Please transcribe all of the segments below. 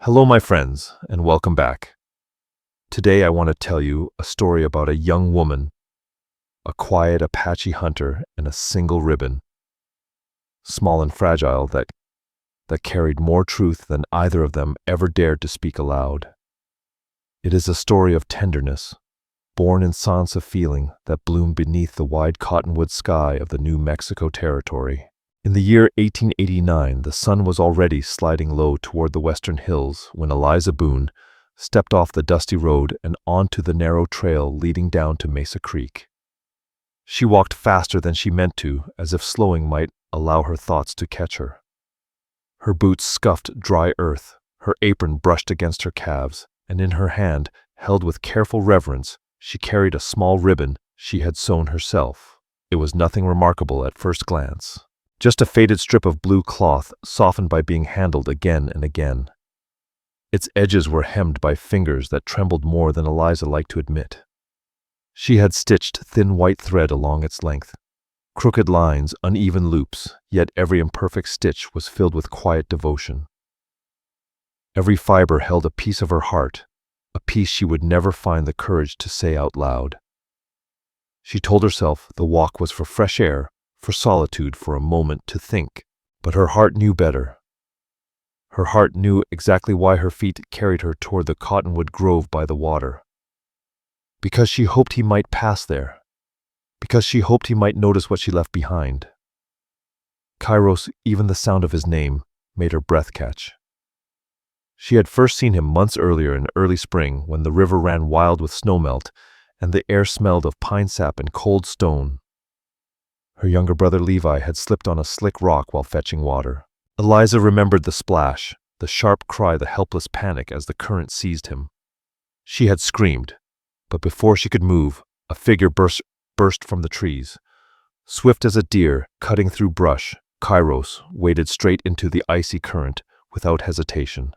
Hello, my friends, and welcome back. Today I want to tell you a story about a young woman, a quiet Apache hunter, and a single ribbon, small and fragile, that carried more truth than either of them ever dared to speak aloud. It is a story of tenderness, born in silence of feeling that bloomed beneath the wide cottonwood sky of the New Mexico territory. In the year 1889, the sun was already sliding low toward the western hills when Eliza Boone stepped off the dusty road and onto the narrow trail leading down to Mesa Creek. She walked faster than she meant to, as if slowing might allow her thoughts to catch her. Her boots scuffed dry earth, her apron brushed against her calves, and in her hand, held with careful reverence, she carried a small ribbon she had sewn herself. It was nothing remarkable at first glance. Just a faded strip of blue cloth softened by being handled again and again. Its edges were hemmed by fingers that trembled more than Eliza liked to admit. She had stitched thin white thread along its length. Crooked lines, uneven loops, yet every imperfect stitch was filled with quiet devotion. Every fiber held a piece of her heart, a piece she would never find the courage to say out loud. She told herself the walk was for fresh air, for solitude, for a moment to think, but her heart knew better. Her heart knew exactly why her feet carried her toward the cottonwood grove by the water. Because she hoped he might pass there. Because she hoped he might notice what she left behind. Kairos, even the sound of his name, made her breath catch. She had first seen him months earlier in early spring when the river ran wild with snowmelt and the air smelled of pine sap and cold stone. Her younger brother Levi had slipped on a slick rock while fetching water. Eliza remembered the splash, the sharp cry, the helpless panic as the current seized him. She had screamed, but before she could move, a figure burst from the trees. Swift as a deer, cutting through brush, Kairos waded straight into the icy current without hesitation.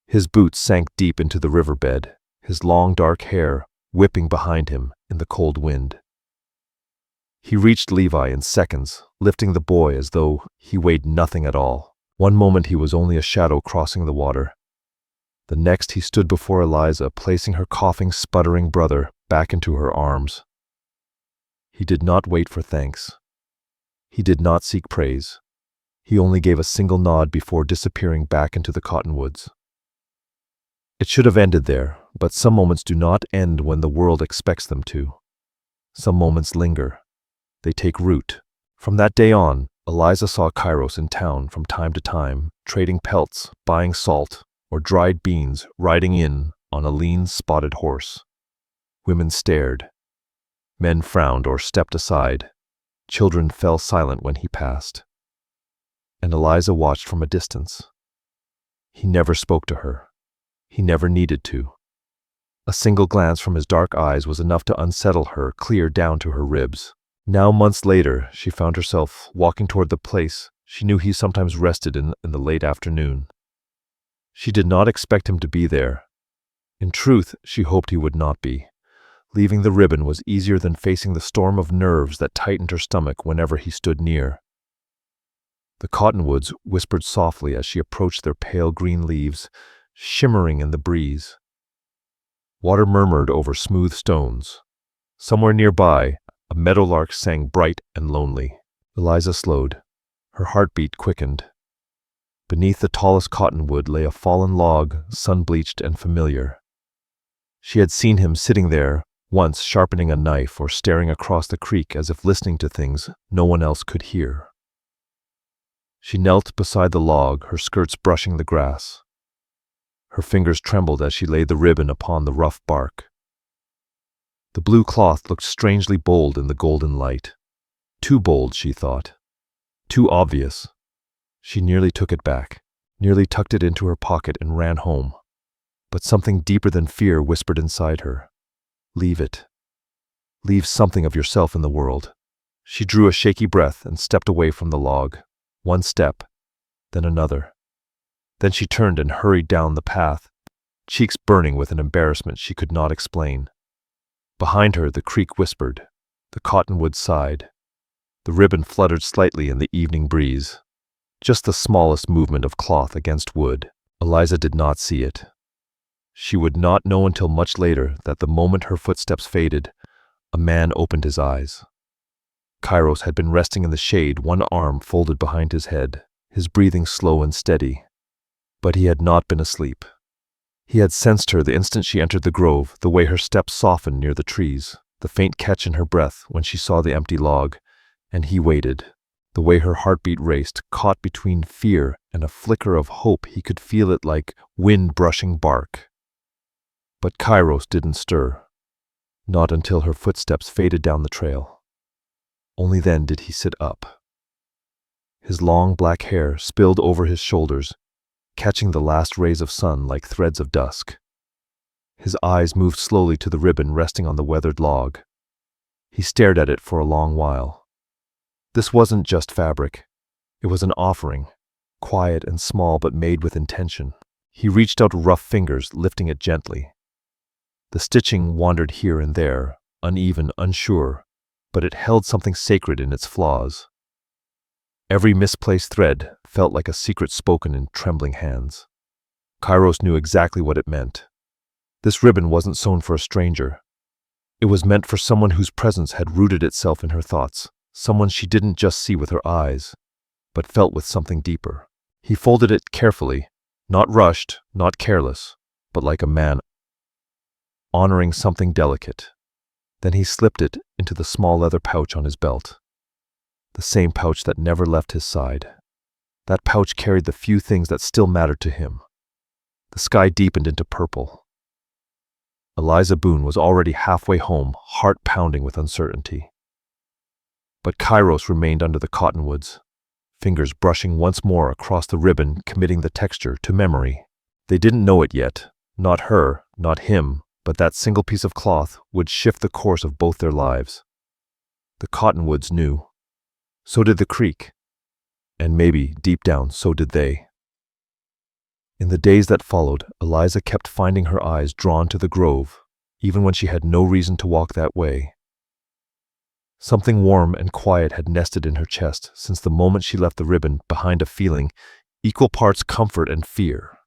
His boots sank deep into the riverbed, his long dark hair whipping behind him in the cold wind. He reached Levi in seconds, lifting the boy as though he weighed nothing at all. One moment he was only a shadow crossing the water. The next he stood before Eliza, placing her coughing, sputtering brother back into her arms. He did not wait for thanks. He did not seek praise. He only gave a single nod before disappearing back into the cottonwoods. It should have ended there, but some moments do not end when the world expects them to. Some moments linger. They take root. From that day on, Eliza saw Kairos in town from time to time, trading pelts, buying salt, or dried beans, riding in on a lean, spotted horse. Women stared. Men frowned or stepped aside. Children fell silent when he passed. And Eliza watched from a distance. He never spoke to her. He never needed to. A single glance from his dark eyes was enough to unsettle her clear down to her ribs. Now, months later, she found herself walking toward the place she knew he sometimes rested in the late afternoon. She did not expect him to be there. In truth, she hoped he would not be. Leaving the ribbon was easier than facing the storm of nerves that tightened her stomach whenever he stood near. The cottonwoods whispered softly as she approached, their pale green leaves shimmering in the breeze. Water murmured over smooth stones. Somewhere nearby, a meadowlark sang bright and lonely. Eliza slowed. Her heartbeat quickened. Beneath the tallest cottonwood lay a fallen log, sun-bleached and familiar. She had seen him sitting there, once sharpening a knife or staring across the creek as if listening to things no one else could hear. She knelt beside the log, her skirts brushing the grass. Her fingers trembled as she laid the ribbon upon the rough bark. The blue cloth looked strangely bold in the golden light. Too bold, she thought. Too obvious. She nearly took it back, nearly tucked it into her pocket and ran home. But something deeper than fear whispered inside her. Leave it. Leave something of yourself in the world. She drew a shaky breath and stepped away from the log. One step, then another. Then she turned and hurried down the path, cheeks burning with an embarrassment she could not explain. Behind her, the creek whispered. The cottonwood sighed. The ribbon fluttered slightly in the evening breeze. Just the smallest movement of cloth against wood. Eliza did not see it. She would not know until much later that the moment her footsteps faded, a man opened his eyes. Kairos had been resting in the shade, one arm folded behind his head, his breathing slow and steady. But he had not been asleep. He had sensed her the instant she entered the grove, the way her steps softened near the trees, the faint catch in her breath when she saw the empty log, and he waited. The way her heartbeat raced, caught between fear and a flicker of hope, he could feel it like wind brushing bark. But Kairos didn't stir, not until her footsteps faded down the trail. Only then did he sit up. His long black hair spilled over his shoulders, catching the last rays of sun like threads of dusk. His eyes moved slowly to the ribbon resting on the weathered log. He stared at it for a long while. This wasn't just fabric. It was an offering, quiet and small but made with intention. He reached out rough fingers, lifting it gently. The stitching wandered here and there, uneven, unsure, but it held something sacred in its flaws. Every misplaced thread felt like a secret spoken in trembling hands. Kairos knew exactly what it meant. This ribbon wasn't sewn for a stranger. It was meant for someone whose presence had rooted itself in her thoughts, someone she didn't just see with her eyes, but felt with something deeper. He folded it carefully, not rushed, not careless, but like a man honoring something delicate. Then he slipped it into the small leather pouch on his belt, the same pouch that never left his side. That pouch carried the few things that still mattered to him. The sky deepened into purple. Eliza Boone was already halfway home, heart pounding with uncertainty. But Kairos remained under the cottonwoods, fingers brushing once more across the ribbon, committing the texture to memory. They didn't know it yet, not her, not him, but that single piece of cloth would shift the course of both their lives. The cottonwoods knew. So did the creek. And maybe, deep down, so did they. In the days that followed, Eliza kept finding her eyes drawn to the grove, even when she had no reason to walk that way. Something warm and quiet had nested in her chest since the moment she left the ribbon, behind a feeling, equal parts comfort and fear.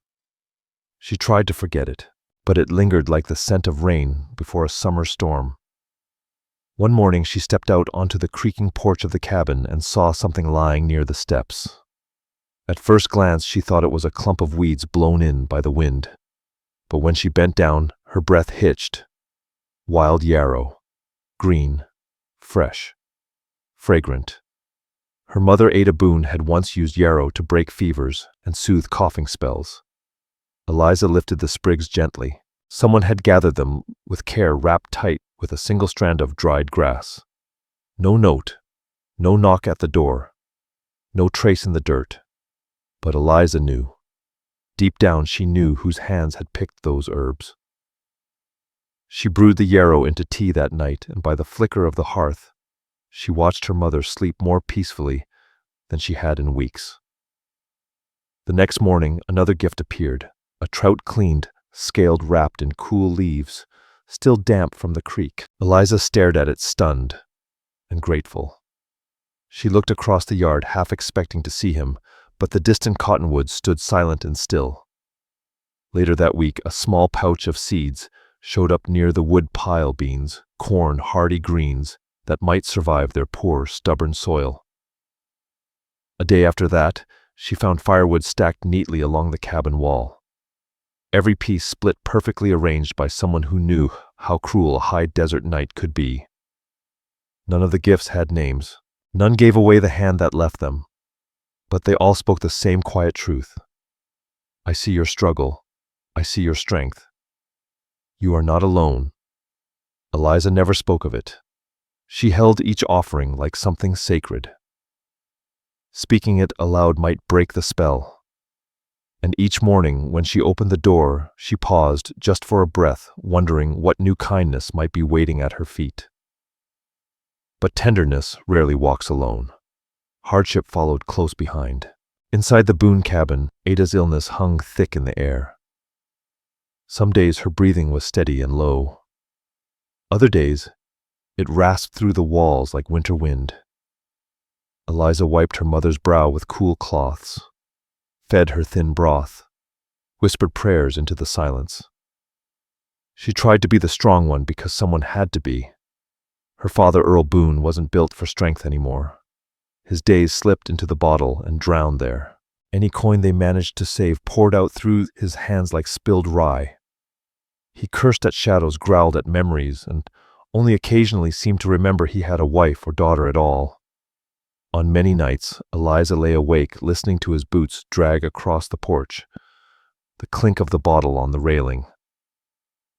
She tried to forget it, but it lingered like the scent of rain before a summer storm. One morning she stepped out onto the creaking porch of the cabin and saw something lying near the steps. At first glance she thought it was a clump of weeds blown in by the wind, but when she bent down, her breath hitched. Wild yarrow, green, fresh, fragrant. Her mother, Ada Boone, had once used yarrow to break fevers and soothe coughing spells. Eliza lifted the sprigs gently. Someone had gathered them with care, wrapped tight with a single strand of dried grass. No note, no knock at the door, no trace in the dirt. But Eliza knew. Deep down she knew whose hands had picked those herbs. She brewed the yarrow into tea that night, and by the flicker of the hearth, she watched her mother sleep more peacefully than she had in weeks. The next morning, another gift appeared, a trout cleaned, scaled, wrapped in cool leaves, still damp from the creek. Eliza stared at it, stunned and grateful. She looked across the yard, half expecting to see him, but the distant cottonwoods stood silent and still. Later that week, a small pouch of seeds showed up near the wood pile: beans, corn, hardy greens that might survive their poor, stubborn soil. A day after that, she found firewood stacked neatly along the cabin wall. Every piece split perfectly arranged by someone who knew how cruel a high desert night could be. None of the gifts had names. None gave away the hand that left them. But they all spoke the same quiet truth. I see your struggle. I see your strength. You are not alone. Eliza never spoke of it. She held each offering like something sacred. Speaking it aloud might break the spell. And each morning, when she opened the door, she paused just for a breath, wondering what new kindness might be waiting at her feet. But tenderness rarely walks alone. Hardship followed close behind. Inside the Boone cabin, Ada's illness hung thick in the air. Some days her breathing was steady and low. Other days, it rasped through the walls like winter wind. Eliza wiped her mother's brow with cool cloths, fed her thin broth, whispered prayers into the silence. She tried to be the strong one because someone had to be. Her father, Earl Boone, wasn't built for strength anymore. His days slipped into the bottle and drowned there. Any coin they managed to save poured out through his hands like spilled rye. He cursed at shadows, growled at memories, and only occasionally seemed to remember he had a wife or daughter at all. On many nights, Eliza lay awake listening to his boots drag across the porch, the clink of the bottle on the railing.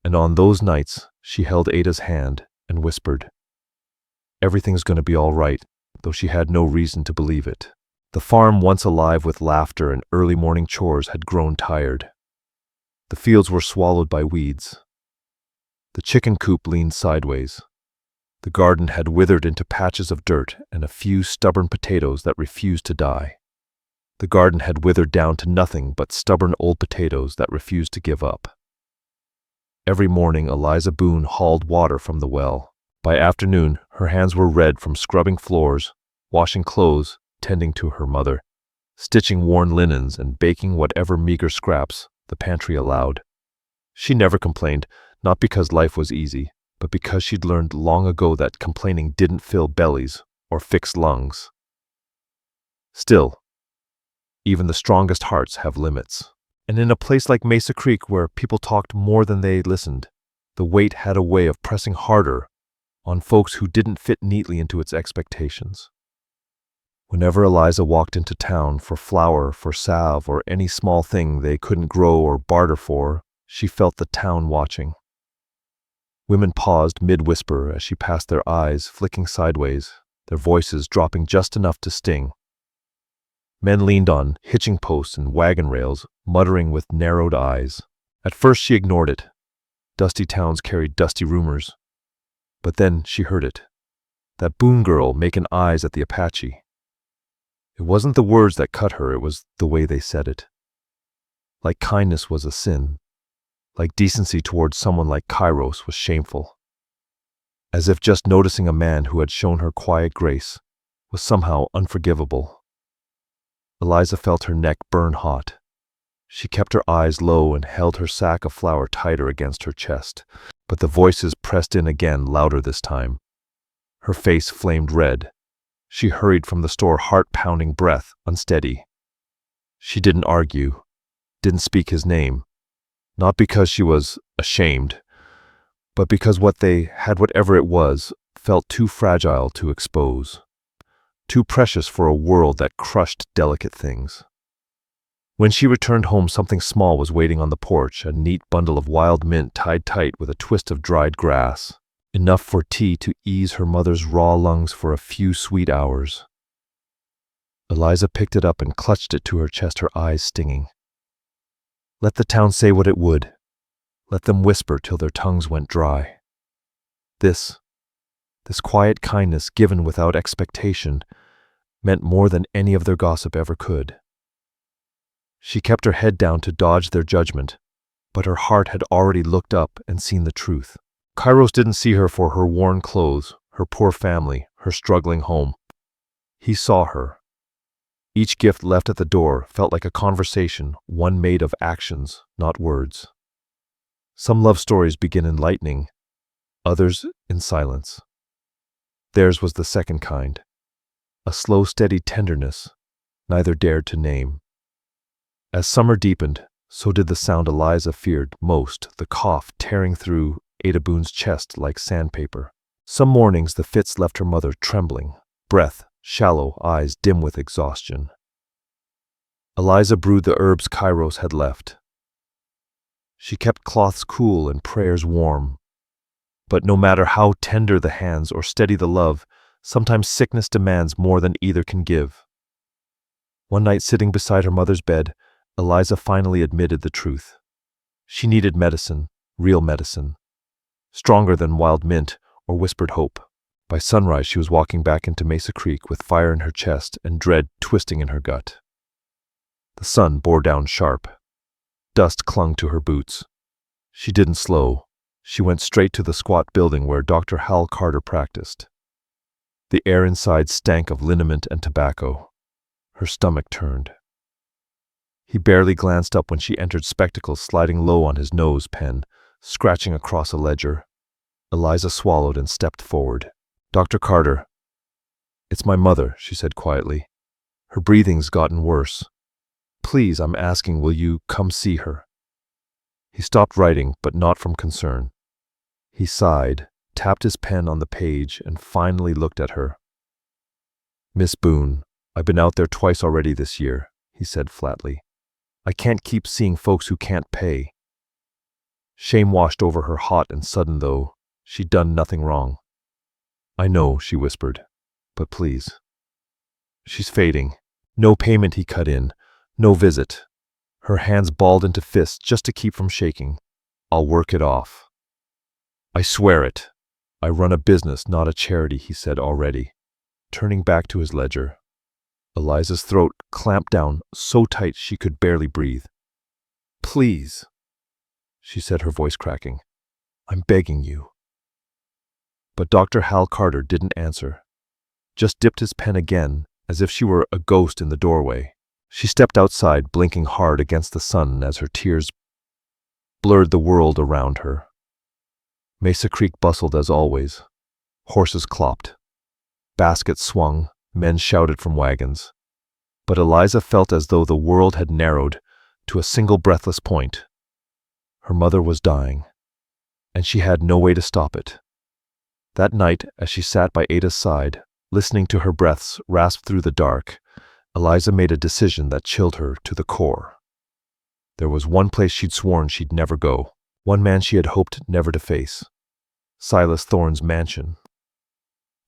And on those nights, she held Ada's hand and whispered, "Everything's going to be all right," though she had no reason to believe it. The farm, once alive with laughter and early morning chores, had grown tired. The fields were swallowed by weeds. The chicken coop leaned sideways. The garden had withered into patches of dirt and a few stubborn potatoes that refused to die. The garden had withered down to nothing but stubborn old potatoes that refused to give up. Every morning, Eliza Boone hauled water from the well. By afternoon, her hands were red from scrubbing floors, washing clothes, tending to her mother, stitching worn linens, and baking whatever meager scraps the pantry allowed. She never complained, not because life was easy, but because she'd learned long ago that complaining didn't fill bellies or fix lungs. Still, even the strongest hearts have limits. And in a place like Mesa Creek, where people talked more than they listened, the weight had a way of pressing harder on folks who didn't fit neatly into its expectations. Whenever Eliza walked into town for flour, for salve, or any small thing they couldn't grow or barter for, she felt the town watching. Women paused mid-whisper as she passed, their eyes flicking sideways, their voices dropping just enough to sting. Men leaned on hitching posts and wagon rails, muttering with narrowed eyes. At first she ignored it. Dusty towns carried dusty rumors. But then she heard it. That Boone girl making eyes at the Apache. It wasn't the words that cut her, it was the way they said it. Like kindness was a sin. Like decency towards someone like Kairos was shameful. As if just noticing a man who had shown her quiet grace was somehow unforgivable. Eliza felt her neck burn hot. She kept her eyes low and held her sack of flour tighter against her chest, but the voices pressed in again, louder this time. Her face flamed red. She hurried from the store, heart-pounding, breath unsteady. She didn't argue, didn't speak his name. Not because she was ashamed, but because what they had, whatever it was, felt too fragile to expose, too precious for a world that crushed delicate things. When she returned home, something small was waiting on the porch, a neat bundle of wild mint tied tight with a twist of dried grass, enough for tea to ease her mother's raw lungs for a few sweet hours. Eliza picked it up and clutched it to her chest, her eyes stinging. Let the town say what it would. Let them whisper till their tongues went dry. This quiet kindness given without expectation meant more than any of their gossip ever could. She kept her head down to dodge their judgment, but her heart had already looked up and seen the truth. Kairos didn't see her for her worn clothes, her poor family, her struggling home. He saw her. Each gift left at the door felt like a conversation, one made of actions, not words. Some love stories begin in lightning, others in silence. Theirs was the second kind, a slow, steady tenderness neither dared to name. As summer deepened, so did the sound Eliza feared most, the cough tearing through Ada Boone's chest like sandpaper. Some mornings the fits left her mother trembling, breath shallow, eyes dim with exhaustion. Eliza brewed the herbs Kairos had left. She kept cloths cool and prayers warm. But no matter how tender the hands or steady the love, sometimes sickness demands more than either can give. One night, sitting beside her mother's bed, Eliza finally admitted the truth. She needed medicine, real medicine, stronger than wild mint or whispered hope. By sunrise, she was walking back into Mesa Creek with fire in her chest and dread twisting in her gut. The sun bore down sharp. Dust clung to her boots. She didn't slow. She went straight to the squat building where Dr. Hal Carter practiced. The air inside stank of liniment and tobacco. Her stomach turned. He barely glanced up when she entered, spectacles sliding low on his nose, pen scratching across a ledger. Eliza swallowed and stepped forward. "Dr. Carter." "It's my mother," she said quietly. "Her breathing's gotten worse. Please, I'm asking, will you come see her?" He stopped writing, but not from concern. He sighed, tapped his pen on the page, and finally looked at her. "Miss Boone, I've been out there twice already this year," he said flatly. "I can't keep seeing folks who can't pay." Shame washed over her, hot and sudden, though she'd done nothing wrong. "I know," she whispered, "but please." "She's fading." "No payment," he cut in. "No visit." Her hands balled into fists just to keep from shaking. "I'll work it off." "I swear it." "I run a business, not a charity," he said already, turning back to his ledger. Eliza's throat clamped down so tight she could barely breathe. "Please," she said, her voice cracking. "I'm begging you." But Dr. Hal Carter didn't answer, just dipped his pen again as if she were a ghost in the doorway. She stepped outside, blinking hard against the sun as her tears blurred the world around her. Mesa Creek bustled as always. Horses clopped. Baskets swung. Men shouted from wagons. But Eliza felt as though the world had narrowed to a single breathless point. Her mother was dying, and she had no way to stop it. That night, as she sat by Ada's side, listening to her breaths rasp through the dark, Eliza made a decision that chilled her to the core. There was one place she'd sworn she'd never go, one man she had hoped never to face. Silas Thorne's mansion.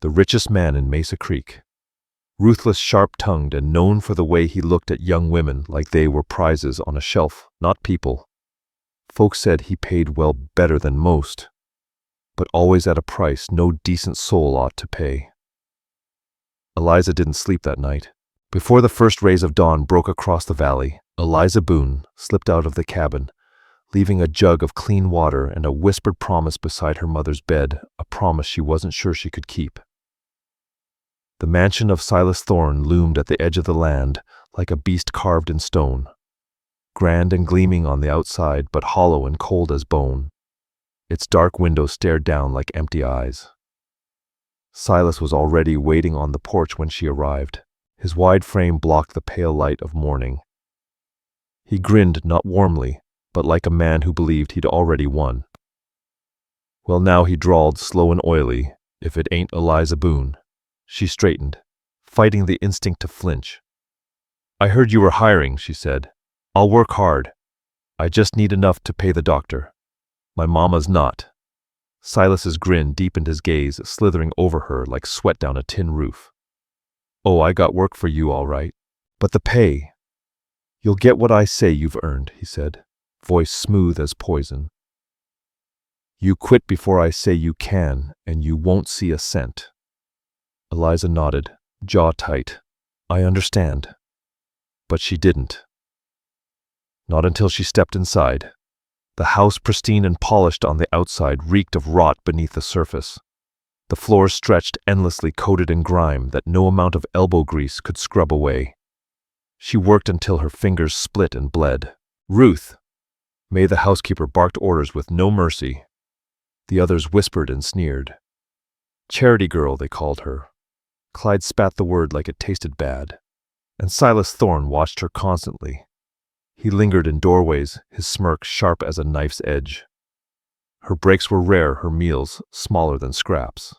The richest man in Mesa Creek. Ruthless, sharp-tongued, and known for the way he looked at young women like they were prizes on a shelf, not people. Folks said he paid well, better than most, but always at a price no decent soul ought to pay. Eliza didn't sleep that night. Before the first rays of dawn broke across the valley, Eliza Boone slipped out of the cabin, leaving a jug of clean water and a whispered promise beside her mother's bed, a promise she wasn't sure she could keep. The mansion of Silas Thorne loomed at the edge of the land like a beast carved in stone, grand and gleaming on the outside, but hollow and cold as bone. Its dark windows stared down like empty eyes. Silas was already waiting on the porch when she arrived. His wide frame blocked the pale light of morning. He grinned, not warmly, but like a man who believed he'd already won. "Well, now," he drawled, slow and oily, "if it ain't Eliza Boone." She straightened, fighting the instinct to flinch. "I heard you were hiring," she said. "I'll work hard. I just need enough to pay the doctor. My mama's not." Silas's grin deepened his gaze, slithering over her like sweat down a tin roof. "Oh, I got work for you, all right. But the pay. You'll get what I say you've earned," he said, voice smooth as poison. "You quit before I say you can, and you won't see a cent." Eliza nodded, jaw tight. "I understand." But she didn't. Not until she stepped inside. The house, pristine and polished on the outside, reeked of rot beneath the surface. The floors stretched endlessly, coated in grime that no amount of elbow grease could scrub away. She worked until her fingers split and bled. "Ruth!" May, the housekeeper, barked orders with no mercy. The others whispered and sneered. "Charity girl," they called her. Clyde spat the word like it tasted bad. And Silas Thorne watched her constantly. He lingered in doorways, his smirk sharp as a knife's edge. Her breaks were rare, her meals smaller than scraps.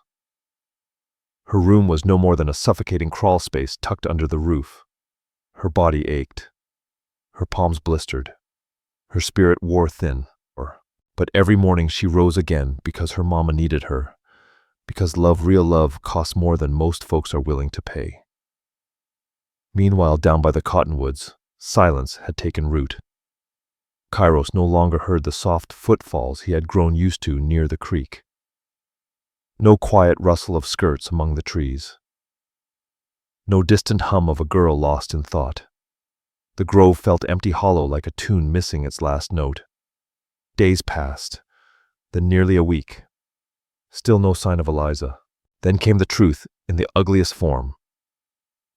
Her room was no more than a suffocating crawl space tucked under the roof. Her body ached. Her palms blistered. Her spirit wore thin. But every morning she rose again because her mama needed her, because love, real love, costs more than most folks are willing to pay. Meanwhile, down by the cottonwoods, silence had taken root. Kairos no longer heard the soft footfalls he had grown used to near the creek. No quiet rustle of skirts among the trees. No distant hum of a girl lost in thought. The grove felt empty, hollow, like a tune missing its last note. Days passed, then nearly a week. Still no sign of Eliza. Then came the truth in the ugliest form.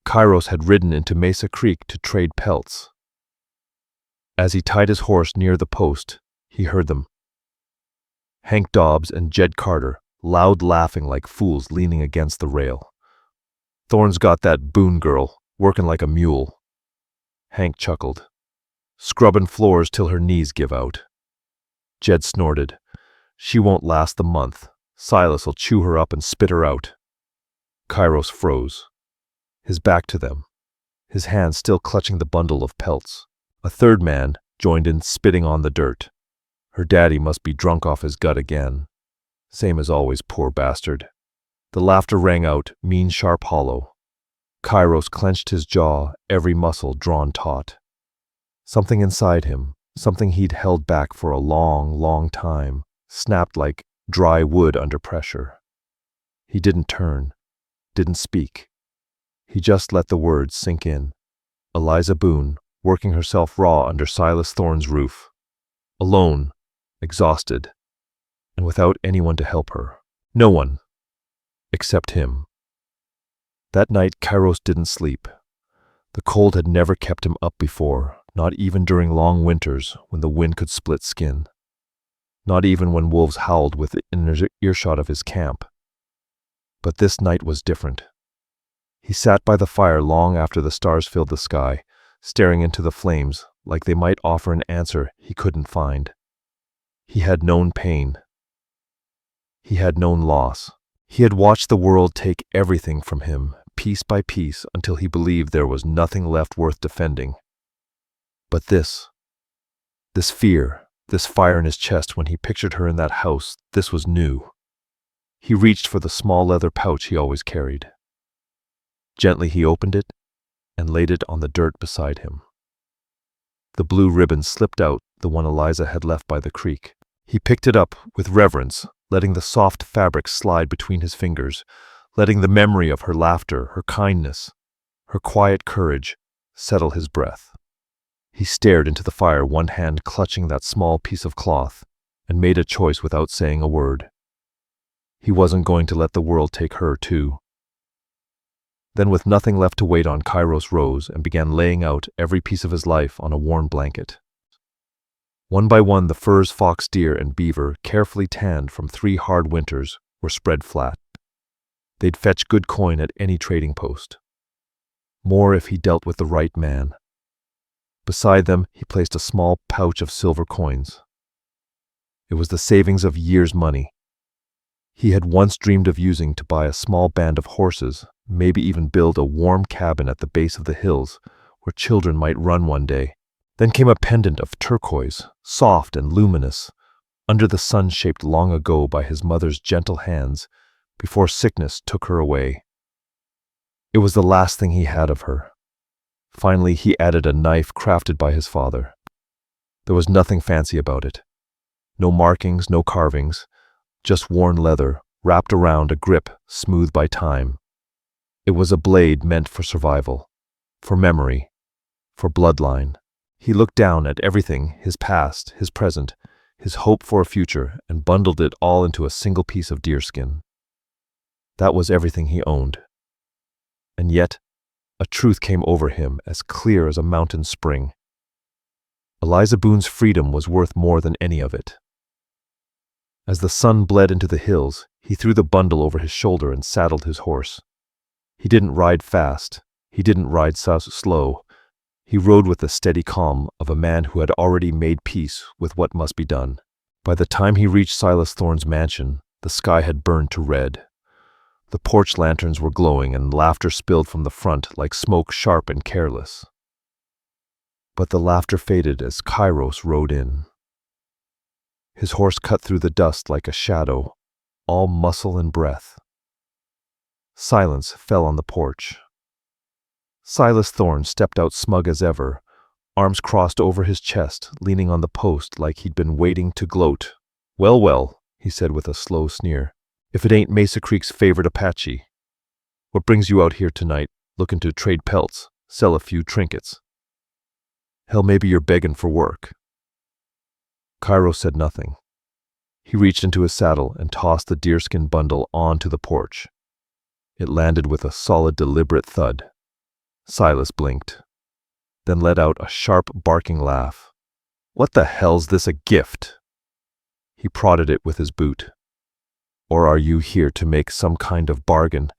Kairos had ridden into Mesa Creek to trade pelts. As he tied his horse near the post, he heard them. Hank Dobbs and Jed Carter, loud laughing like fools leaning against the rail. "Thorne's got that Boone girl, working like a mule." Hank chuckled. "Scrubbing floors till her knees give out." Jed snorted. "She won't last the month. Silas'll chew her up and spit her out." Kairos froze, his back to them, his hands still clutching the bundle of pelts. A third man joined in, spitting on the dirt. Her daddy must be drunk off his gut again. Same as always, poor bastard. The laughter rang out, mean, sharp, hollow. Kairos clenched his jaw, every muscle drawn taut. Something inside him, something he'd held back for a long, long time, snapped like dry wood under pressure. He didn't turn, didn't speak. He just let the words sink in. Eliza Boone, working herself raw under Silas Thorne's roof. Alone, exhausted, and without anyone to help her. No one, except him. That night, Kairos didn't sleep. The cold had never kept him up before, not even during long winters when the wind could split skin. Not even when wolves howled within earshot of his camp. But this night was different. He sat by the fire long after the stars filled the sky, staring into the flames like they might offer an answer he couldn't find. He had known pain. He had known loss. He had watched the world take everything from him, piece by piece, until he believed there was nothing left worth defending. But this fear, this fire in his chest when he pictured her in that house, this was new. He reached for the small leather pouch he always carried. Gently he opened it and laid it on the dirt beside him. The blue ribbon slipped out, the one Eliza had left by the creek. He picked it up with reverence, letting the soft fabric slide between his fingers, letting the memory of her laughter, her kindness, her quiet courage settle his breath. He stared into the fire, one hand clutching that small piece of cloth, and made a choice without saying a word. He wasn't going to let the world take her, too. Then, with nothing left to wait on, Kairos rose and began laying out every piece of his life on a worn blanket. One by one, the furs, fox, deer, and beaver, carefully tanned from 3 hard winters, were spread flat. They'd fetch good coin at any trading post. More if he dealt with the right man. Beside them, he placed a small pouch of silver coins. It was the savings of years' money. He had once dreamed of using to buy a small band of horses, maybe even build a warm cabin at the base of the hills where children might run one day. Then came a pendant of turquoise, soft and luminous, under the sun, shaped long ago by his mother's gentle hands before sickness took her away. It was the last thing he had of her. Finally, he added a knife crafted by his father. There was nothing fancy about it. No markings, no carvings, just worn leather wrapped around a grip smoothed by time. It was a blade meant for survival, for memory, for bloodline. He looked down at everything, his past, his present, his hope for a future, and bundled it all into a single piece of deerskin. That was everything he owned. And yet, a truth came over him as clear as a mountain spring. Eliza Boone's freedom was worth more than any of it. As the sun bled into the hills, he threw the bundle over his shoulder and saddled his horse. He didn't ride fast. He didn't ride slow. He rode with the steady calm of a man who had already made peace with what must be done. By the time he reached Silas Thorne's mansion, the sky had burned to red. The porch lanterns were glowing and laughter spilled from the front like smoke, sharp and careless. But the laughter faded as Kairos rode in. His horse cut through the dust like a shadow, all muscle and breath. Silence fell on the porch. Silas Thorne stepped out smug as ever, arms crossed over his chest, leaning on the post like he'd been waiting to gloat. "Well, well," he said with a slow sneer, "if it ain't Mesa Creek's favorite Apache. What brings you out here tonight, looking to trade pelts, sell a few trinkets? Hell, maybe you're begging for work." Kairos said nothing. He reached into his saddle and tossed the deerskin bundle onto the porch. It landed with a solid, deliberate thud. Silas blinked, then let out a sharp, barking laugh. What the hell's this, a gift? He prodded it with his boot. Or are you here to make some kind of bargain?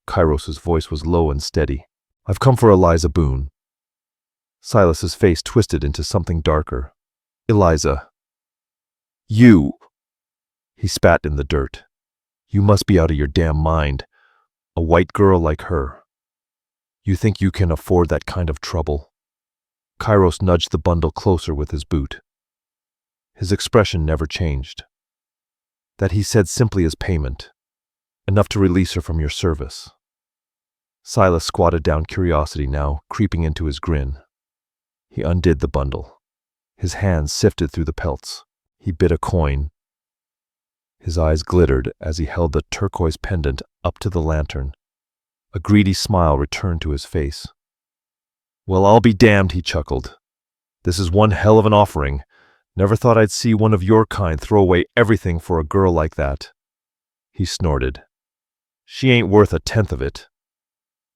Kairos's voice was low and steady. I've come for Eliza Boone. Silas's face twisted into something darker. Eliza. You! He spat in the dirt. You must be out of your damn mind. A white girl like her. You think you can afford that kind of trouble? Kairos nudged the bundle closer with his boot. His expression never changed. That he said simply as payment. Enough to release her from your service. Silas squatted down, curiosity now creeping into his grin. He undid the bundle. His hands sifted through the pelts. He bit a coin. His eyes glittered as he held the turquoise pendant up to the lantern. A greedy smile returned to his face. Well, I'll be damned, he chuckled. This is one hell of an offering. Never thought I'd see one of your kind throw away everything for a girl like that. He snorted. She ain't worth a tenth of it.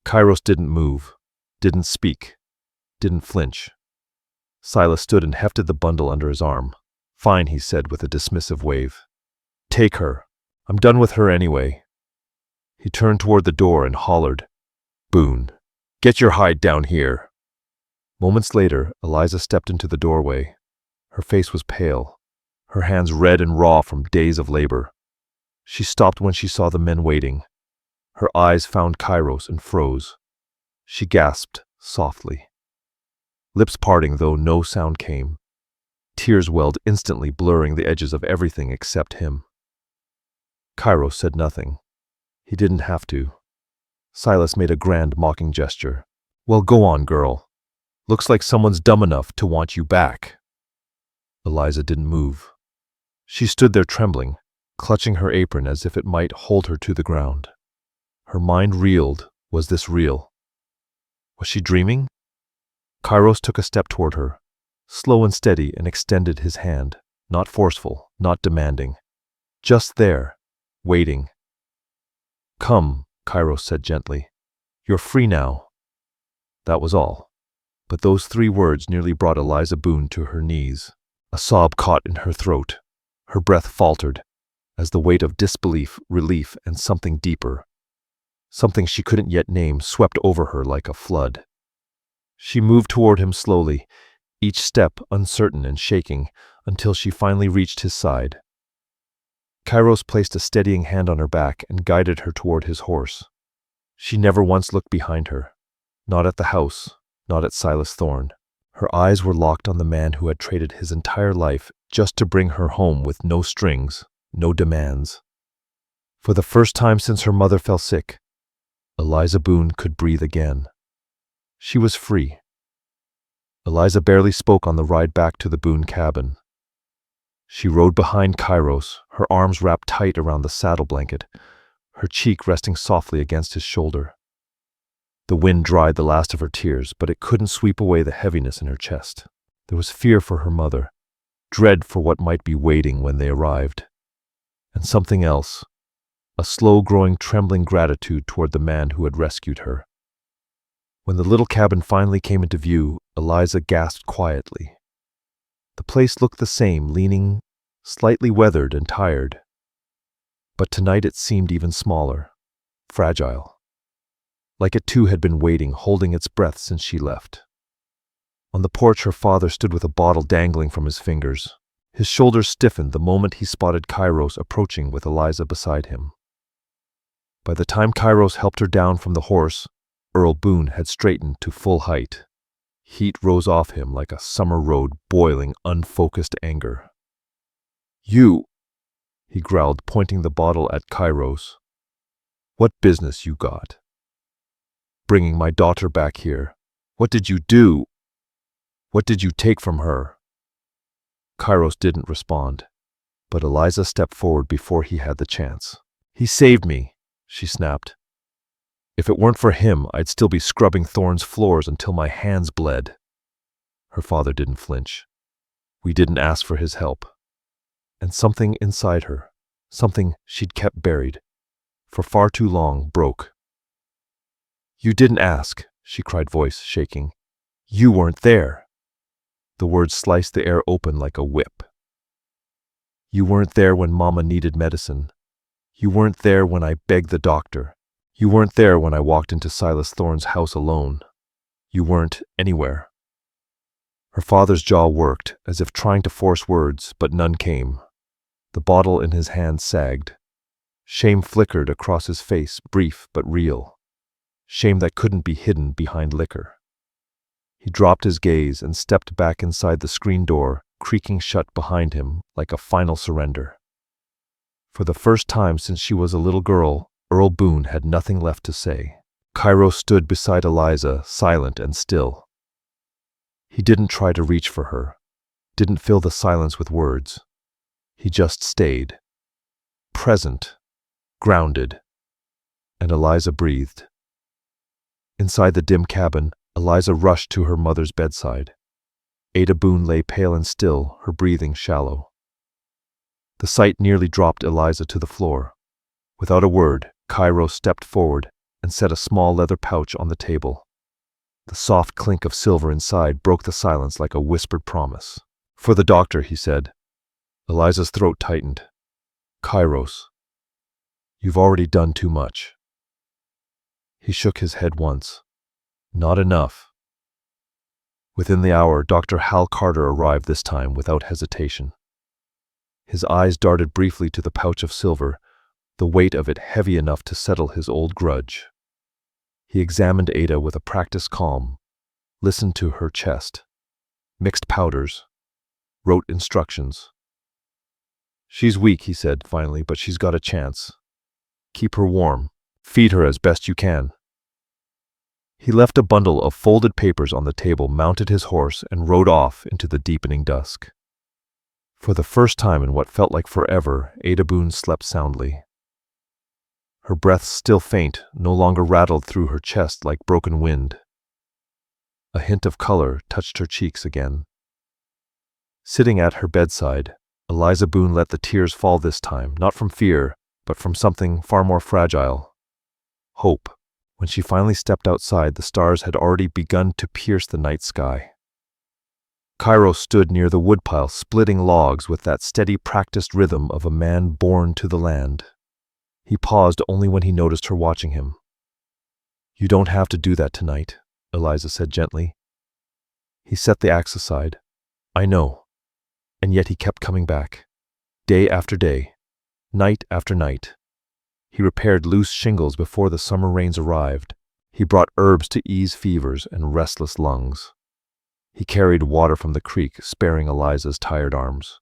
Kairos didn't move, didn't speak, didn't flinch. Silas stood and hefted the bundle under his arm. Fine, he said with a dismissive wave. Take her. I'm done with her anyway. He turned toward the door and hollered, Boone, get your hide down here. Moments later, Eliza stepped into the doorway. Her face was pale, her hands red and raw from days of labor. She stopped when she saw the men waiting. Her eyes found Kairos and froze. She gasped softly. Lips parting, though no sound came. Tears welled instantly, blurring the edges of everything except him. Kairos said nothing. He didn't have to. Silas made a grand mocking gesture. Well, go on, girl. Looks like someone's dumb enough to want you back. Eliza didn't move. She stood there trembling, clutching her apron as if it might hold her to the ground. Her mind reeled. Was this real? Was she dreaming? Kairos took a step toward her, slow and steady, and extended his hand, not forceful, not demanding. Just there, waiting. Come, Kairos said gently. You're free now. That was all. But those 3 words nearly brought Eliza Boone to her knees. A sob caught in her throat. Her breath faltered, as the weight of disbelief, relief, and something deeper, something she couldn't yet name, swept over her like a flood. She moved toward him slowly, each step uncertain and shaking, until she finally reached his side. Kairos placed a steadying hand on her back and guided her toward his horse. She never once looked behind her, not at the house, not at Silas Thorne. Her eyes were locked on the man who had traded his entire life just to bring her home with no strings, no demands. For the first time since her mother fell sick, Eliza Boone could breathe again. She was free. Eliza barely spoke on the ride back to the Boone cabin. She rode behind Kairos, her arms wrapped tight around the saddle blanket, her cheek resting softly against his shoulder. The wind dried the last of her tears, but it couldn't sweep away the heaviness in her chest. There was fear for her mother, dread for what might be waiting when they arrived, and something else, a slow-growing, trembling gratitude toward the man who had rescued her. When the little cabin finally came into view, Eliza gasped quietly. The place looked the same, leaning, slightly weathered and tired. But tonight it seemed even smaller, fragile. Like it too had been waiting, holding its breath since she left. On the porch her father stood with a bottle dangling from his fingers. His shoulders stiffened the moment he spotted Kairos approaching with Eliza beside him. By the time Kairos helped her down from the horse, Earl Boone had straightened to full height. Heat rose off him like a summer road, boiling, unfocused anger. You, he growled, pointing the bottle at Kairos. What business you got? Bringing my daughter back here. What did you do? What did you take from her? Kairos didn't respond, but Eliza stepped forward before he had the chance. He saved me, she snapped. If it weren't for him, I'd still be scrubbing Thorne's floors until my hands bled. Her father didn't flinch. We didn't ask for his help. And something inside her, something she'd kept buried for far too long, broke. You didn't ask, she cried, voice shaking. You weren't there. The words sliced the air open like a whip. You weren't there when Mama needed medicine. You weren't there when I begged the doctor. You weren't there when I walked into Silas Thorne's house alone. You weren't anywhere. Her father's jaw worked, as if trying to force words, but none came. The bottle in his hand sagged. Shame flickered across his face, brief but real. Shame that couldn't be hidden behind liquor. He dropped his gaze and stepped back inside the screen door, creaking shut behind him like a final surrender. For the first time since she was a little girl, Earl Boone had nothing left to say. Kairos stood beside Eliza, silent and still. He didn't try to reach for her, didn't fill the silence with words. He just stayed. Present, grounded. And Eliza breathed. Inside the dim cabin, Eliza rushed to her mother's bedside. Ada Boone lay pale and still, her breathing shallow. The sight nearly dropped Eliza to the floor. Without a word, Kairos stepped forward and set a small leather pouch on the table. The soft clink of silver inside broke the silence like a whispered promise. "For the doctor," he said. Eliza's throat tightened. "Kairos, you've already done too much." He shook his head once. "Not enough." Within the hour, Dr. Hal Carter arrived, this time without hesitation. His eyes darted briefly to the pouch of silver, the weight of it heavy enough to settle his old grudge. He examined Ada with a practiced calm, listened to her chest, mixed powders, wrote instructions. "She's weak," he said finally, "but she's got a chance. Keep her warm. Feed her as best you can." He left a bundle of folded papers on the table, mounted his horse, and rode off into the deepening dusk. For the first time in what felt like forever, Ada Boone slept soundly. Her breath, still faint, no longer rattled through her chest like broken wind. A hint of color touched her cheeks again. Sitting at her bedside, Eliza Boone let the tears fall this time, not from fear, but from something far more fragile. Hope. When she finally stepped outside, the stars had already begun to pierce the night sky. Kairos stood near the woodpile, splitting logs with that steady, practiced rhythm of a man born to the land. He paused only when he noticed her watching him. "You don't have to do that tonight," Eliza said gently. He set the axe aside. "I know." And yet he kept coming back. Day after day, night after night. He repaired loose shingles before the summer rains arrived. He brought herbs to ease fevers and restless lungs. He carried water from the creek, sparing Eliza's tired arms.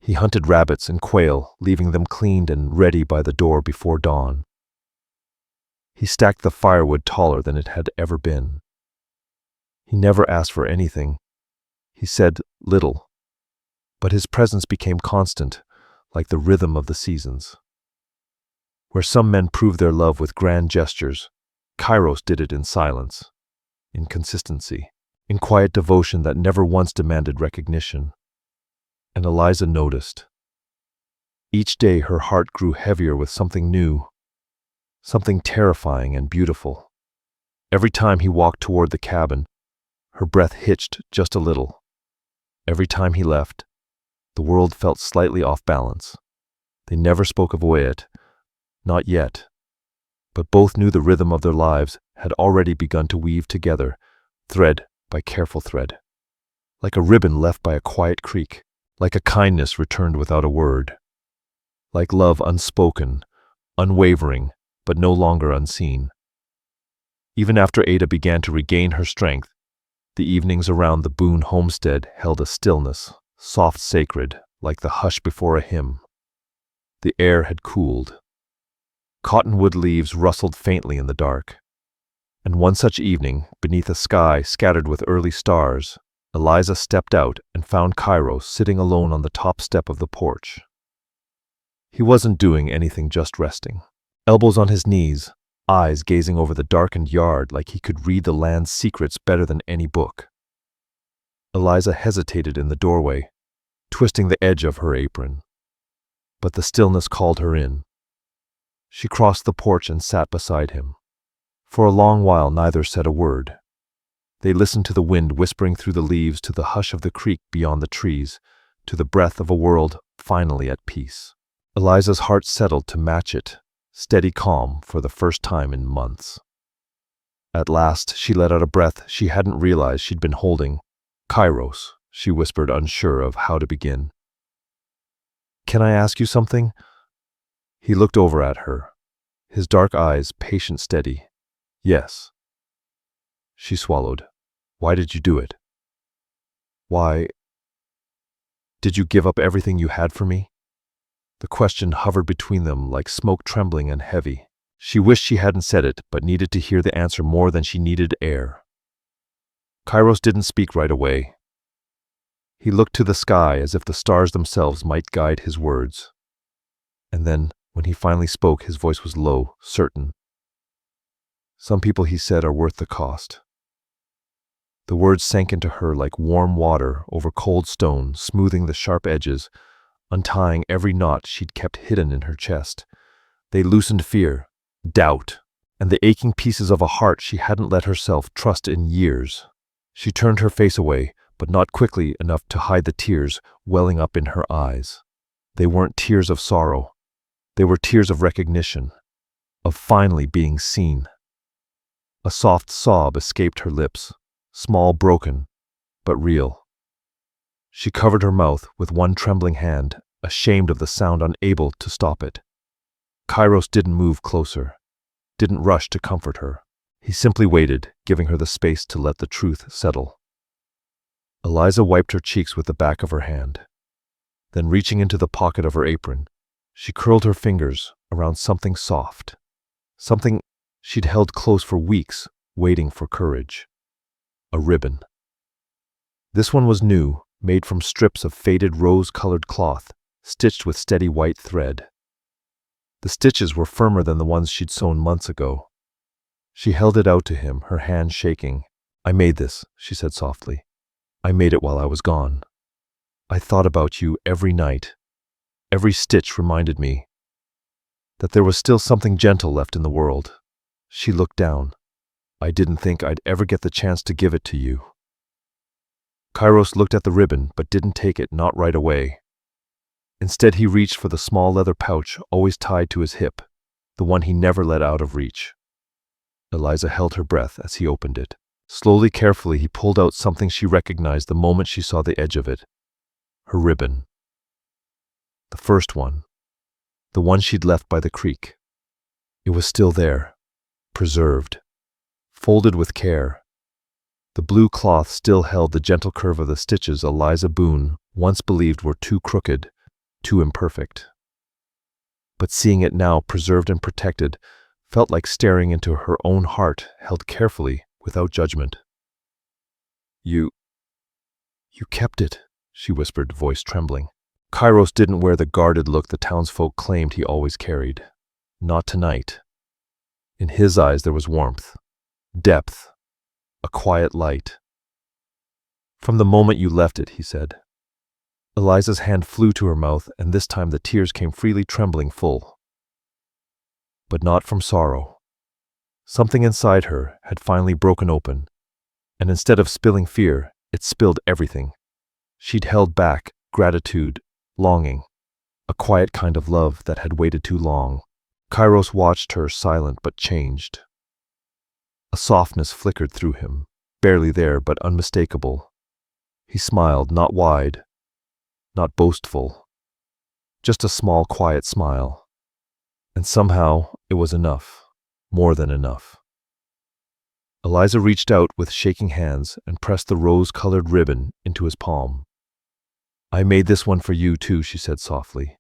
He hunted rabbits and quail, leaving them cleaned and ready by the door before dawn. He stacked the firewood taller than it had ever been. He never asked for anything. He said little. But his presence became constant, like the rhythm of the seasons. Where some men prove their love with grand gestures, Kairos did it in silence, in consistency, in quiet devotion that never once demanded recognition. And Eliza noticed. Each day her heart grew heavier with something new, something terrifying and beautiful. Every time he walked toward the cabin, her breath hitched just a little. Every time he left, the world felt slightly off balance. They never spoke of Wyatt, not yet, but both knew the rhythm of their lives had already begun to weave together, thread by careful thread, like a ribbon left by a quiet creek, like a kindness returned without a word, like love unspoken, unwavering, but no longer unseen. Even after Ada began to regain her strength, the evenings around the Boone homestead held a stillness, soft, sacred, like the hush before a hymn. The air had cooled. Cottonwood leaves rustled faintly in the dark. And one such evening, beneath a sky scattered with early stars, Eliza stepped out and found Kairos sitting alone on the top step of the porch. He wasn't doing anything, just resting. Elbows on his knees, eyes gazing over the darkened yard like he could read the land's secrets better than any book. Eliza hesitated in the doorway, twisting the edge of her apron. But the stillness called her in. She crossed the porch and sat beside him. For a long while neither said a word. They listened to the wind whispering through the leaves, to the hush of the creek beyond the trees, to the breath of a world finally at peace. Eliza's heart settled to match it, steady calm for the first time in months. At last, she let out a breath she hadn't realized she'd been holding. "Kairos," she whispered, unsure of how to begin. "Can I ask you something?" He looked over at her, his dark eyes patient, steady. "Yes." She swallowed. "Why did you do it?" "Why did you give up everything you had for me?" The question hovered between them like smoke, trembling and heavy. She wished she hadn't said it, but needed to hear the answer more than she needed air. Kairos didn't speak right away. He looked to the sky as if the stars themselves might guide his words. And then, when he finally spoke, his voice was low, certain. "Some people," he said, "are worth the cost." The words sank into her like warm water over cold stone, smoothing the sharp edges, untying every knot she'd kept hidden in her chest. They loosened fear, doubt, and the aching pieces of a heart she hadn't let herself trust in years. She turned her face away, but not quickly enough to hide the tears welling up in her eyes. They weren't tears of sorrow. They were tears of recognition, of finally being seen. A soft sob escaped her lips, small, broken, but real. She covered her mouth with one trembling hand, ashamed of the sound, unable to stop it. Kairos didn't move closer, didn't rush to comfort her. He simply waited, giving her the space to let the truth settle. Eliza wiped her cheeks with the back of her hand. Then, reaching into the pocket of her apron, she curled her fingers around something soft, something she'd held close for weeks, waiting for courage. A ribbon. This one was new, made from strips of faded rose-colored cloth, stitched with steady white thread. The stitches were firmer than the ones she'd sewn months ago. She held it out to him, her hand shaking. "I made this," she said softly. "I made it while I was gone. I thought about you every night. Every stitch reminded me that there was still something gentle left in the world." She looked down. "I didn't think I'd ever get the chance to give it to you." Kairos looked at the ribbon, but didn't take it, not right away. Instead, he reached for the small leather pouch always tied to his hip, the one he never let out of reach. Eliza held her breath as he opened it. Slowly, carefully, he pulled out something she recognized the moment she saw the edge of it. Her ribbon. The first one. The one she'd left by the creek. It was still there, preserved, folded with care. The blue cloth still held the gentle curve of the stitches Eliza Boone once believed were too crooked, too imperfect. But seeing it now, preserved and protected, felt like staring into her own heart, held carefully, without judgment. You kept it," she whispered, voice trembling. Kairos didn't wear the guarded look the townsfolk claimed he always carried. Not tonight. In his eyes there was warmth, depth, a quiet light. "From the moment you left it," he said. Eliza's hand flew to her mouth, and this time the tears came freely, trembling full. But not from sorrow. Something inside her had finally broken open, and instead of spilling fear, it spilled everything. She'd held back gratitude, longing, a quiet kind of love that had waited too long. Kairos watched her, silent but changed. A softness flickered through him, barely there but unmistakable. He smiled, not wide, not boastful, just a small, quiet smile. And somehow it was enough, more than enough. Eliza reached out with shaking hands and pressed the rose-colored ribbon into his palm. "I made this one for you too," she said softly.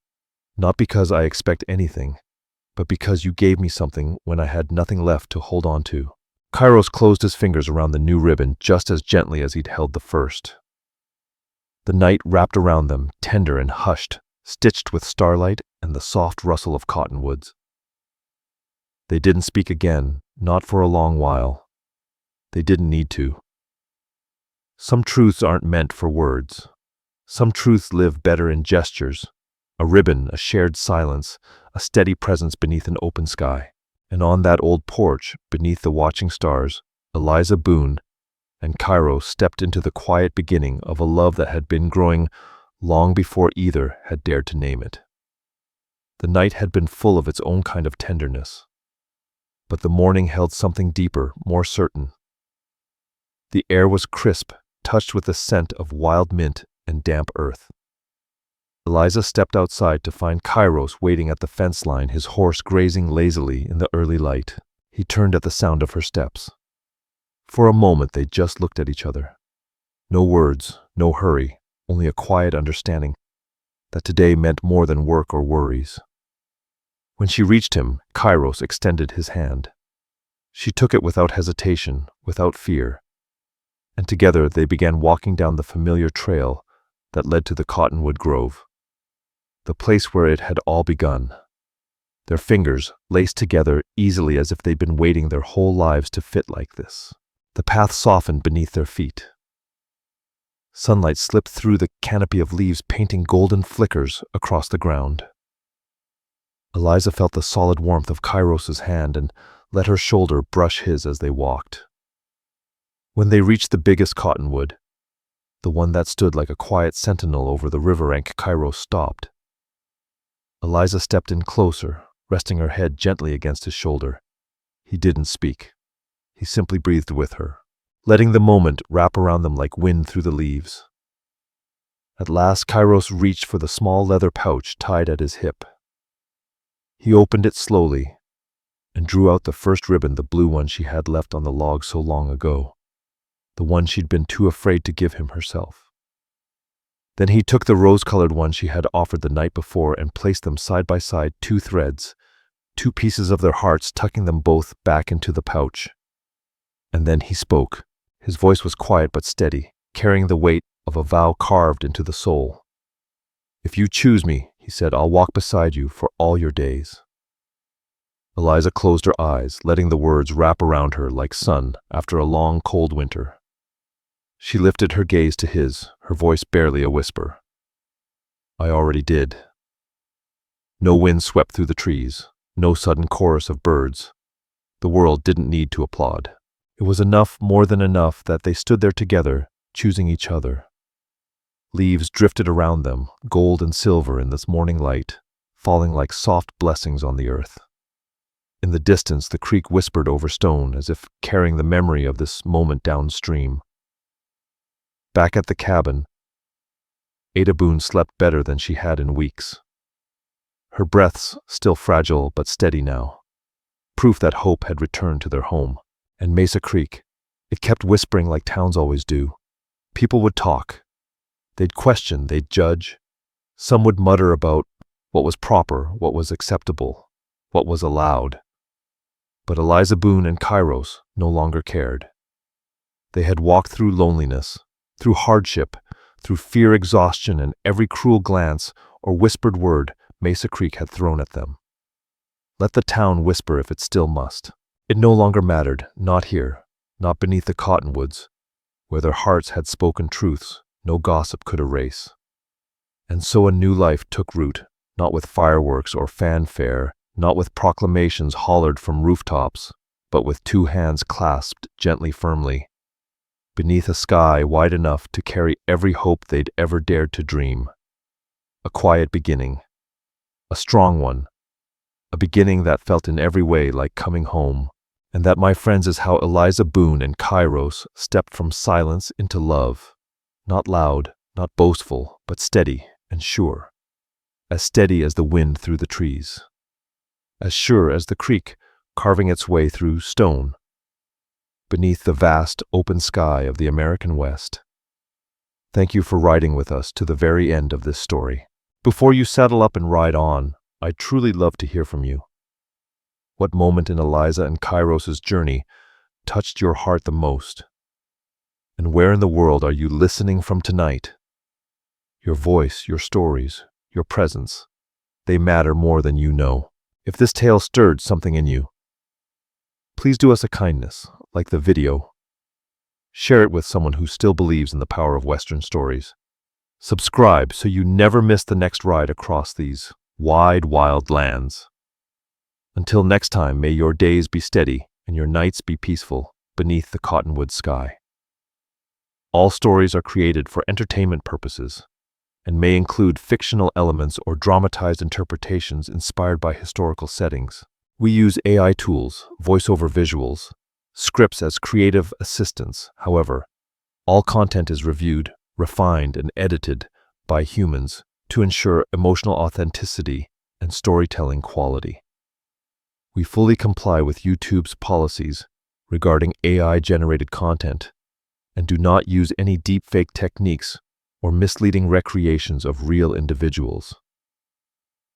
"Not because I expect anything, but because you gave me something when I had nothing left to hold on to." Kairos closed his fingers around the new ribbon just as gently as he'd held the first. The night wrapped around them, tender and hushed, stitched with starlight and the soft rustle of cottonwoods. They didn't speak again, not for a long while. They didn't need to. Some truths aren't meant for words. Some truths live better in gestures. A ribbon, a shared silence, a steady presence beneath an open sky. And on that old porch, beneath the watching stars, Eliza Boone and Kairos stepped into the quiet beginning of a love that had been growing long before either had dared to name it. The night had been full of its own kind of tenderness, but the morning held something deeper, more certain. The air was crisp, touched with the scent of wild mint and damp earth. Eliza stepped outside to find Kairos waiting at the fence line, his horse grazing lazily in the early light. He turned at the sound of her steps. For a moment they just looked at each other. No words, no hurry, only a quiet understanding that today meant more than work or worries. When she reached him, Kairos extended his hand. She took it without hesitation, without fear, and together they began walking down the familiar trail that led to the cottonwood grove, the place where it had all begun. Their fingers laced together easily as if they'd been waiting their whole lives to fit like this. The path softened beneath their feet. Sunlight slipped through the canopy of leaves, painting golden flickers across the ground. Eliza felt the solid warmth of Kairos's hand and let her shoulder brush his as they walked. When they reached the biggest cottonwood, the one that stood like a quiet sentinel over the riverbank, Kairos stopped. Eliza stepped in closer, resting her head gently against his shoulder. He didn't speak. He simply breathed with her, letting the moment wrap around them like wind through the leaves. At last, Kairos reached for the small leather pouch tied at his hip. He opened it slowly and drew out the first ribbon, the blue one she had left on the log so long ago, the one she'd been too afraid to give him herself. Then he took the rose-colored one she had offered the night before and placed them side by side, two threads, two pieces of their hearts, tucking them both back into the pouch. And then he spoke. His voice was quiet but steady, carrying the weight of a vow carved into the soul. "If you choose me," he said, "I'll walk beside you for all your days." Eliza closed her eyes, letting the words wrap around her like sun after a long, cold winter. She lifted her gaze to his, her voice barely a whisper. "I already did." No wind swept through the trees, no sudden chorus of birds. The world didn't need to applaud. It was enough, more than enough, that they stood there together, choosing each other. Leaves drifted around them, gold and silver in this morning light, falling like soft blessings on the earth. In the distance, the creek whispered over stone, as if carrying the memory of this moment downstream. Back at the cabin, Eliza Boone slept better than she had in weeks. Her breaths still fragile but steady now, proof that hope had returned to their home. And Mesa Creek, it kept whispering like towns always do. People would talk. They'd question, they'd judge. Some would mutter about what was proper, what was acceptable, what was allowed. But Eliza Boone and Kairos no longer cared. They had walked through loneliness, through hardship, through fear, exhaustion, and every cruel glance or whispered word Mesa Creek had thrown at them. Let the town whisper if it still must. It no longer mattered, not here, not beneath the cottonwoods, where their hearts had spoken truths no gossip could erase. And so a new life took root, not with fireworks or fanfare, not with proclamations hollered from rooftops, but with two hands clasped gently firmly, beneath a sky wide enough to carry every hope they'd ever dared to dream. A quiet beginning, a strong one, a beginning that felt in every way like coming home. And that, my friends, is how Eliza Boone and Kairos stepped from silence into love. Not loud, not boastful, but steady and sure. As steady as the wind through the trees. As sure as the creek carving its way through stone, beneath the vast open sky of the American West. Thank you for riding with us to the very end of this story. Before you saddle up and ride on, I'd truly love to hear from you. What moment in Eliza and Kairos's journey touched your heart the most? And where in the world are you listening from tonight? Your voice, your stories, your presence, they matter more than you know. If this tale stirred something in you, please do us a kindness, like the video. Share it with someone who still believes in the power of Western stories. Subscribe so you never miss the next ride across these wide, wild lands. Until next time, may your days be steady and your nights be peaceful beneath the cottonwood sky. All stories are created for entertainment purposes and may include fictional elements or dramatized interpretations inspired by historical settings. We use AI tools, voiceover visuals, scripts as creative assistants. However, all content is reviewed, refined, and edited by humans to ensure emotional authenticity and storytelling quality. We fully comply with YouTube's policies regarding AI-generated content and do not use any deepfake techniques or misleading recreations of real individuals.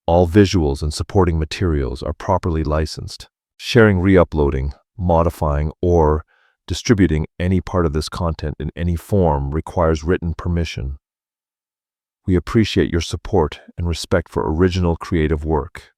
All visuals and supporting materials are properly licensed. Sharing, re-uploading, modifying, or distributing any part of this content in any form requires written permission. We appreciate your support and respect for original creative work.